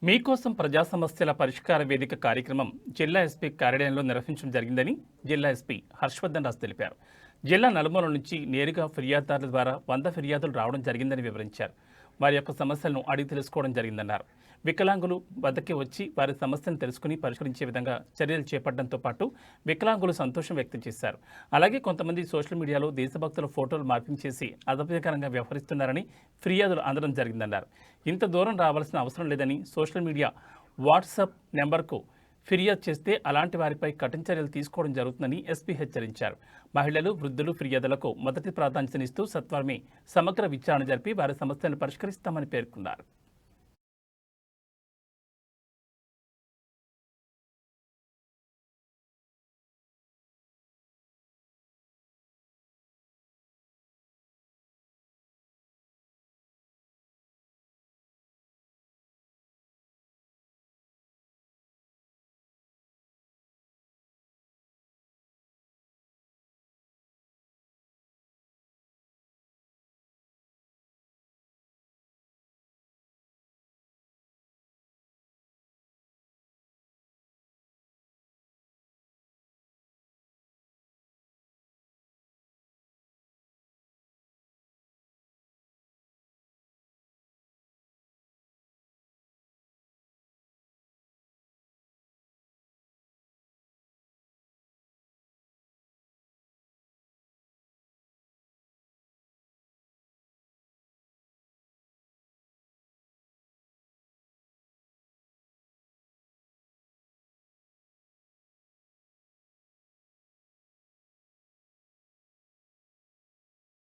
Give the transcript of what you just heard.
మీకోసం ప్రజా సమస్యల పరిష్కార వేదిక కార్యక్రమం జిల్లా ఎస్పీ కార్యాలయంలో నిర్వహించడం జరిగిందని జిల్లా ఎస్పీ హర్షవర్ధన్ రాజు తెలిపారు. జిల్లా నలుమూలల నుంచి నేరుగా ఫిర్యాదుదారుల ద్వారా 100 ఫిర్యాదులు రావడం జరిగిందని వివరించారు. వారి యొక్క సమస్యలను అడిగి తెలుసుకోవడం జరిగిందన్నారు. వికలాంగులు వద్దకి వచ్చి వారి సమస్యను తెలుసుకుని పరిష్కరించే విధంగా చర్యలు చేపట్టడంతో పాటు వికలాంగులు సంతోషం వ్యక్తం చేశారు. అలాగే కొంతమంది సోషల్ మీడియాలో దేశభక్తుల ఫోటోలు మార్పింగ్ చేసి అసభ్యకరంగా వ్యవహరిస్తున్నారని ఫిర్యాదులు అందడం జరిగిందన్నారు. ఇంత దూరం రావాల్సిన అవసరం లేదని సోషల్ మీడియా వాట్సాప్ నెంబర్కు ఫిర్యాదు చేస్తే అలాంటి వారిపై కఠిన చర్యలు తీసుకోవడం జరుగుతుందని ఎస్పీ హెచ్చరించారు. మహిళలు, వృద్ధులు ఫిర్యాదులకు మొదటి ప్రాధాన్యతనిస్తూ సత్వరమే సమగ్ర విచారణ జరిపి వారి సమస్యలను పరిష్కరిస్తామని పేర్కొన్నారు.